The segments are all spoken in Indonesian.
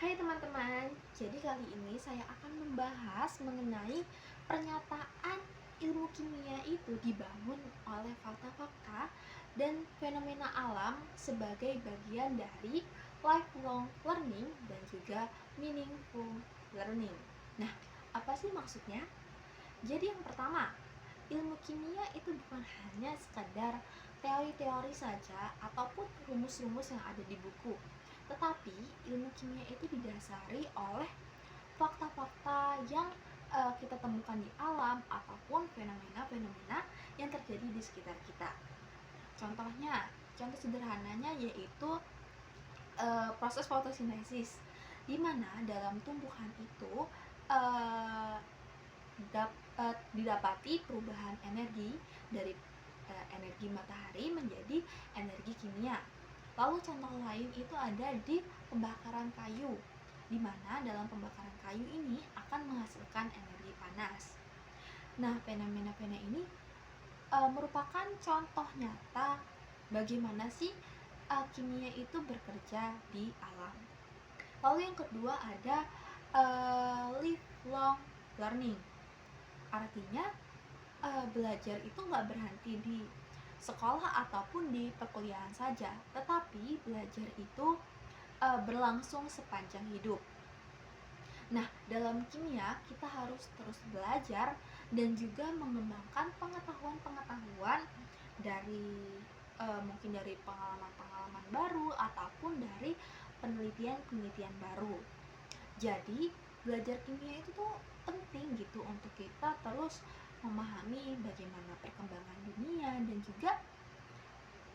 Hai teman-teman, jadi kali ini saya akan membahas mengenai pernyataan ilmu kimia itu dibangun oleh fakta-fakta dan fenomena alam sebagai bagian dari lifelong learning dan juga meaningful learning. Nah, apa sih maksudnya? Jadi yang pertama, ilmu kimia itu bukan hanya sekadar teori-teori saja ataupun rumus-rumus yang ada di buku. Tetapi ilmu kimia itu didasari oleh fakta-fakta yang kita temukan di alam ataupun fenomena-fenomena yang terjadi di sekitar kita. Contoh sederhananya yaitu proses fotosintesis, di mana dalam tumbuhan itu uh, didapati perubahan energi dari energi matahari menjadi energi kimia. Lalu contoh lain itu ada di pembakaran kayu, di mana dalam pembakaran kayu ini akan menghasilkan energi panas. Nah, fenomena-fenomena ini merupakan contoh nyata bagaimana sih kimia itu bekerja di alam. Lalu yang kedua ada lifelong learning. Artinya belajar itu nggak berhenti di sekolah ataupun di perkuliahan saja, tetapi belajar itu berlangsung sepanjang hidup. Nah, dalam kimia kita harus terus belajar dan juga mengembangkan pengetahuan-pengetahuan dari mungkin dari pengalaman-pengalaman baru ataupun dari penelitian-penelitian baru. Jadi, belajar kimia itu tuh penting gitu untuk kita terus memahami bagaimana perkembangan dunia dan juga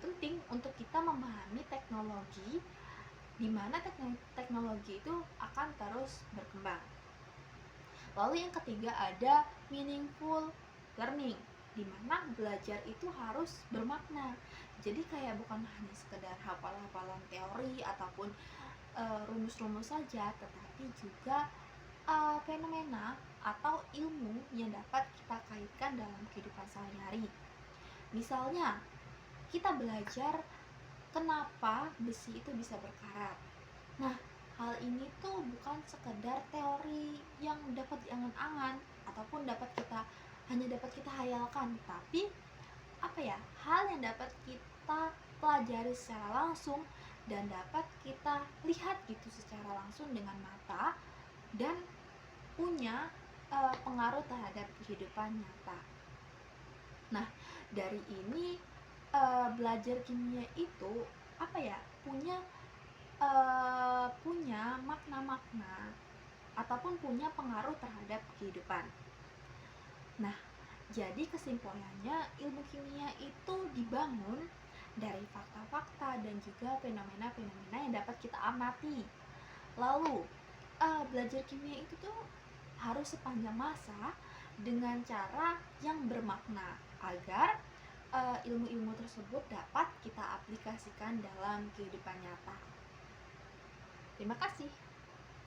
penting untuk kita memahami teknologi di mana teknologi itu akan terus berkembang. Lalu yang ketiga ada meaningful learning, di mana belajar itu harus bermakna. Jadi kayak bukan hanya sekedar hafal-hafalan teori ataupun rumus-rumus saja, tetapi juga fenomena atau ilmu yang dapat kita kaitkan dalam kehidupan sehari-hari. Misalnya, kita belajar kenapa besi itu bisa berkarat. Nah, hal ini tuh bukan sekedar teori yang dapat diangan-angan ataupun hanya dapat kita hayalkan, tapi hal yang dapat kita pelajari secara langsung dan dapat kita lihat gitu secara langsung dengan mata dan punya pengaruh terhadap kehidupan nyata. Nah, dari ini belajar kimia itu punya makna-makna ataupun punya pengaruh terhadap kehidupan. Nah, jadi kesimpulannya ilmu kimia itu dibangun dari fakta-fakta dan juga fenomena-fenomena yang dapat kita amati. Lalu, belajar kimia itu tuh harus sepanjang masa dengan cara yang bermakna agar ilmu-ilmu tersebut dapat kita aplikasikan dalam kehidupan nyata. Terima kasih.